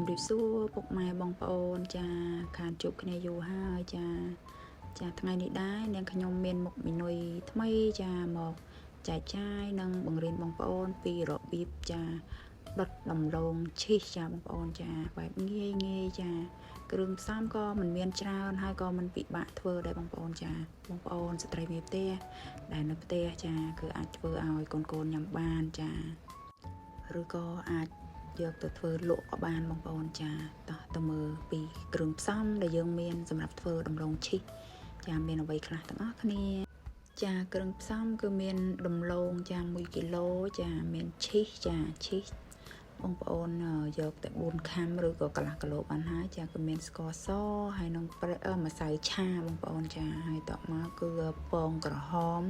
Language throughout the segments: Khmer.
រិបសួរពុកម៉ែបងប្អូនចាខានជួបគ្នាយូរហើយចាថ្ងៃនេះដែរនាងខ្ញុំមានមុខមីនុយថ្មីចាមកចែកចាយនិងបង្រៀនបងប្អូនពីរបៀបចាដុតដំឡូងឈីសចាបងប្អូនចាបែបងាយចាគ្រឿងផ្សំក៏មិនមានច្រើនហើយក៏មិនពិបាកធ្វើដែរបងប្អូនចាបងប្អូនស្ត្រីមេផ្ទះដែលនៅផ្ទះចាគឺអាចធ្វើឲ្យកូនញ៉ាំបានចាឬក៏អាចយកទៅធ្វើលក់ក៏បានបងប្អូនចាតោះទៅមើលពីគ្រឿងផ្សំដែលយើងមានសម្រាប់ធ្វើដំឡូងឈីសចាមានអ្វីខ្លះទាំងអស់គ្នាចាគ្រឿងផ្សំគឺមានដំឡូងចា1គីឡូចាមានឈីសចាឈីសបងប្អូនយកតែ4ខាំឬក៏កន្លះគីឡូបានហើយចាគឺមានស្ករសហើយនិងម្សៅឆាបងប្អូនចាហើយតមកគឺពងក្រហម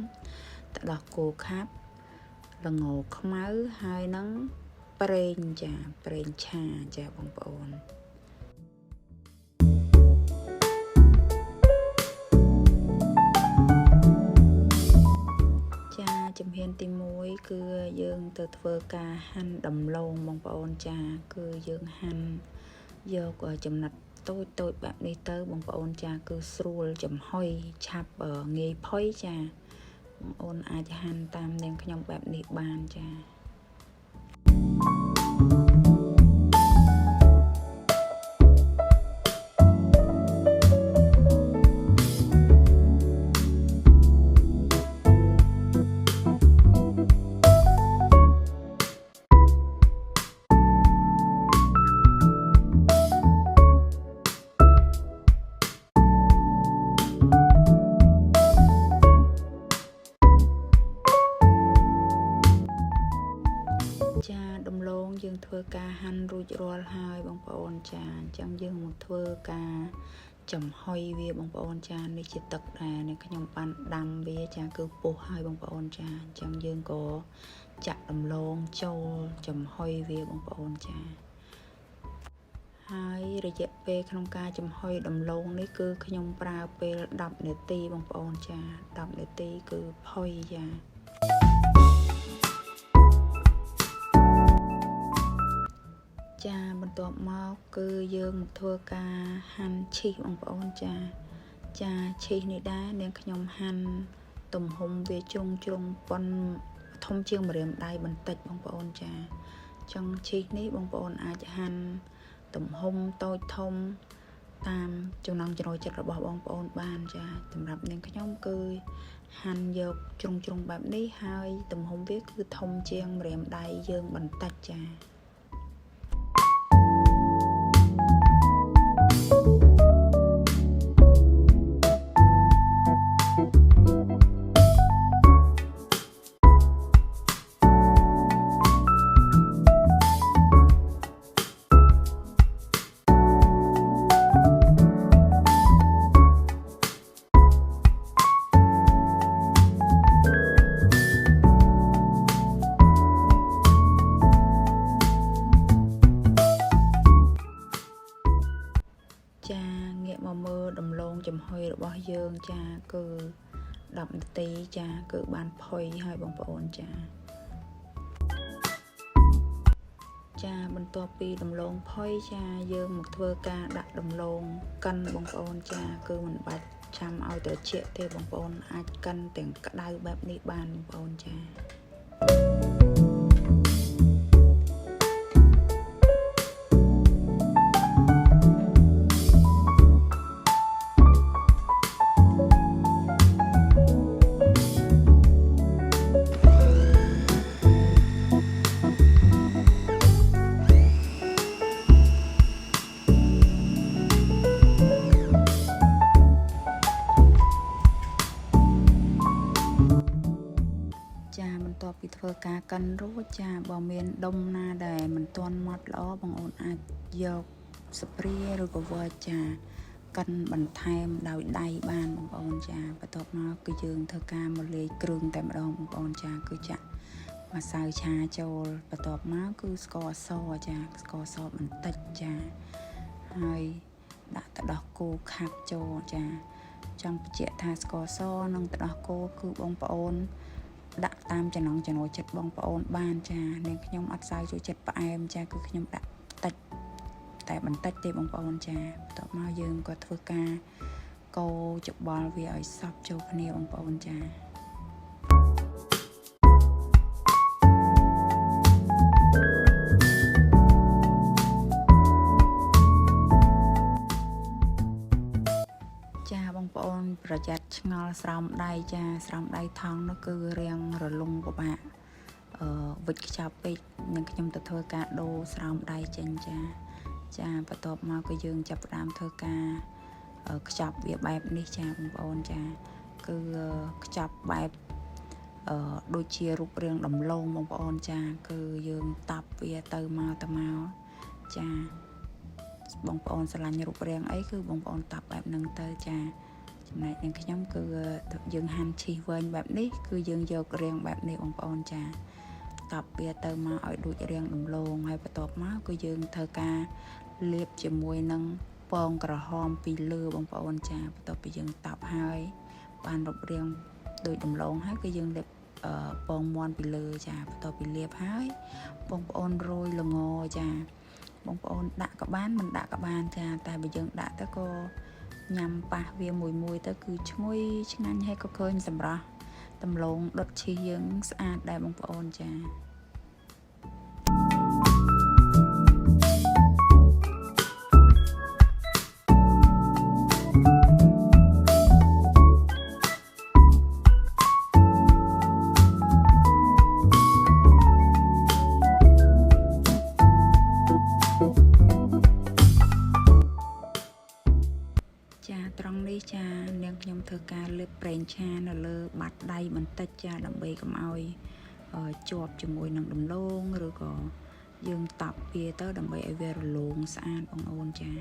ទឹកដោះគោខាប់ល្ងខ្មៅហើយនិងប្រេងចាប្រេងឆាចាបងប្អូនចាជំហានទី1គឺយើងទៅធ្វើការហាន់ដំឡូងបងប្អូនចាគឺយើងហាន់យកចំណិតតូចបែបនេះទៅបងប្អូនចាគឺស្រួលចំហុយឆាប់ងាយផុយចាបងប្អូនអាចហាន់តាមនាងខ្ញុំបែបនេះបានចាចាដំឡូងយើងធ្វើការហាន់រួចរាល់ហើយបងប្អូនចាអញ្ចឹងយើងមកធ្វើការចំហុយវាបងប្អូនចានេះជាទឹកដែលនេះខ្ញុំបានដាំវាចាគឺពុះហើយបងប្អូនចាអញ្ចឹងយើងក៏ចាក់ដំឡូងចូលចំហុយវាបងប្អូនចាហើយរយៈពេលក្នុងការចំហុយដំឡូងនេះគឺខ្ញុំប្រើពេល10នាទីបងប្អូនចា10នាទីគឺផុយចាចាបន្ទាប់មកគឺយើងមកធ្វើការហាន់ឈីសបងប្អូនចាឈីសនេះដែរនាងខ្ញុំហាន់ទំហំវាជ្រុងប៉ុនធំជាងម្រាមដៃបន្តិចបងប្អូនចាចង់ឈីសនេះបងប្អូនអាចហាន់ទំហំតូចធំតាមចំណង់ចំណូលចិត្តរបស់បងប្អូនបានចាសម្រាប់នាងខ្ញុំគឺហាន់យកជ្រុងបែបនេះហើយទំហំវាគឺធំជាងម្រាមដៃយើងបន្តិចចាចាងាកមកមើលដំឡូងចំហុយរបស់យើងចាគឺ10នាទីចាគឺបានផុយហើយបងប្អូនចាបន្ទាប់ពីដំឡូងផុយចាយើងមកធ្វើការដាក់ដំឡូងកិនបងប្អូនចាគឺមិនបាច់ចាំឲ្យត្រជាក់ទេបងប្អូនអាចកិនទាំងក្តៅបែបនេះបានបងប្អូនចាបន្ទាប់ពីធ្វើការកិនរួចចាបើមានដុំណាដែលមិនទាន់ម៉ត់ល្អបងប្អូនអាចយកស្ព្រាឬក៏វែកចាកិនបន្ថែមដោយដៃបានបងប្អូនចាបន្ទាប់មកគឺយើងធ្វើការមកលាយគ្រឿងតែម្ដងបងប្អូនចាគឺចាក់ម្សៅឆាចូលបន្ទាប់មកគឺស្ករសចាស្ករសបន្តិចចាហើយដាក់ទឹកដោះគោខាប់ចូលចាចង់បញ្ជាក់ថាស្ករសនិងទឹកដោះគោគឺបងប្អូនដាក់តាមចំណង់ចំណូលចិត្តបងប្អូនបានចានាងខ្ញុំអត់សូវចូលចិត្តផ្អែមចាគឺខ្ញុំដាក់តិច តែបន្តិចទេបងប្អូនចាបន្ទាប់មកយើងក៏ធ្វើការកូរច្បល់វាឲ្យសព្វចូលគ្នាបងប្អូនចាបងប្អូនប្រយ័ត្នឆ្ងល់ស្រោមដៃចាស្រោមដៃថងនោះគឺរាងរលុងពិបាកវិចខ្ចប់ពេកនឹងខ្ញុំទៅធ្វើការដូរស្រោមដៃចេញចាបន្ទាប់មកក៏យើងចាប់ផ្ដើមធ្វើការខ្ចប់វាបែបនេះចាបងប្អូនចាគឺខ្ចប់បែបដូចជារូបរាងដំឡូងបងប្អូនចាគឺយើងតាប់វាទៅមកចាបងប្អូនស្រឡាញ់រូបរាងអីគឺបងប្អូនតាប់បែបហ្នឹងទៅចាចំណែកនឹងខ្ញុំគឺយើងហាន់ឈីសវែងបែបនេះគឺយើងយករាងបែបនេះបងប្អូនចាតាប់វាទៅមកឲ្យដូចរាងដំឡូងហើយបន្ទាប់មកគឺយើងធ្វើការលាបជាមួយនឹងពងក្រហមពីលើបងប្អូនចាបន្ទាប់ពីយើងតាប់ហើយបានរូបរាងដូចដំឡូងហើយគឺយើងលាបពងមាន់ពីលើចាបន្ទាប់ពីលាបហើយបងប្អូនរោយល្ងចាបងប្អូនដាក់ក៏បានមិនដាក់ក៏បានចាតែបើយើងដាក់ទៅក៏ញ៉ាំប៉ះវាមួយទៅគឺឈ្ងុយឆ្ងាញ់ហើយក៏ឃើញសម្រស់ដំឡូងដុតឈីសយើងស្អាតដែរបងប្អូនចាត្រង់នេះចានាងខ្ញុំធ្វើការលើកប្រេងឆានៅលើបាត់ដៃបន្តិចចាដើម្បីកុំឲ្យជាប់ជាមួយនឹងដំឡូងឬក៏យើងតាប់វាទៅដើម្បីឲ្យវារលោងស្អាតបងប្អូនចា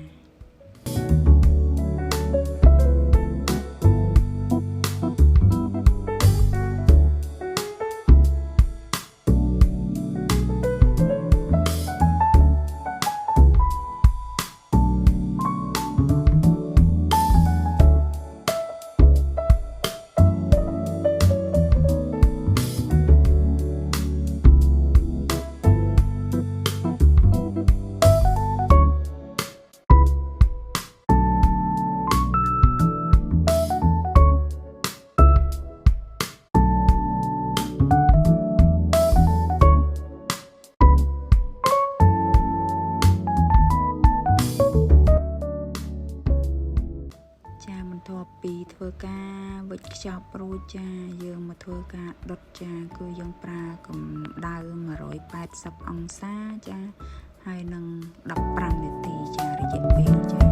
បន្ទាប់ពីធ្វើការវិចខ្ចប់រួចចាយើងមកធ្វើការដុតចាគឺយើងប្រើកម្ដៅ180អង្សាចាហើយនឹង15នាទីចារយៈពេលចា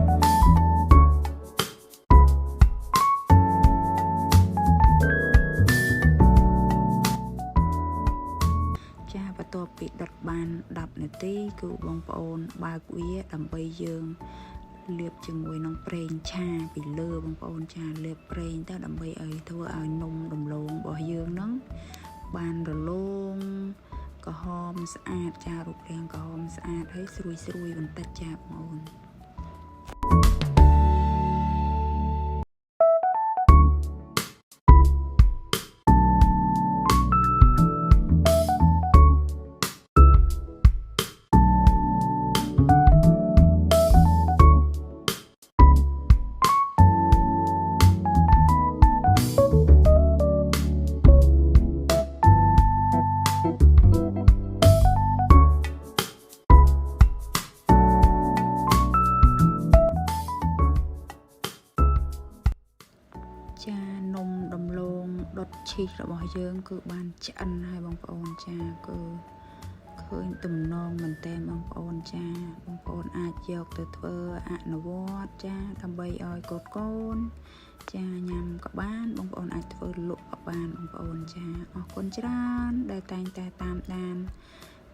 បន្ទាប់ពីដុតបាន10នាទីគឺបងប្អូនបើកវាដើម្បីយើងលាបជាមួយនឹងប្រេងឆាពីលើបងប្អូនចាលាបប្រេងទៅដើម្បីឲ្យធ្វើឲ្យនំដំឡូងរបស់យើងហ្នឹងបានរលោងក្រហមស្អាតចារូបរាងក្រហមស្អាតហើយស្រួយបន្តិចចាបងប្អូនចានំដំឡូងដុតឈីសរបស់យើងគឺបានឆ្អិនហើយបងប្អូនចាគឺឃើញទំនងមែនតើបងប្អូនចាបងប្អូនអាចយកទៅធ្វើអនុវត្តចាដើម្បីឲ្យកូនចាញ៉ាំក៏បានបងប្អូនអាចធ្វើលក់ក៏បានបងប្អូនចាអរគុណច្រើនដែលតែងតែតាមដាន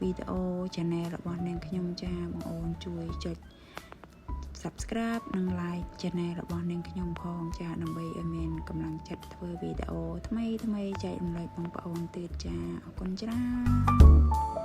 វីដេអូ channel របស់នាងខ្ញុំចាបងប្អូនជួយចុច subscribe និង like channel របស់នាងខ្ញុំផងចាដើម្បីឲ្យមានកម្លាំងចិត្តធ្វើវីដេអូថ្មីចែករំលែកបងប្អូនទៀតចាអរគុណច្រើន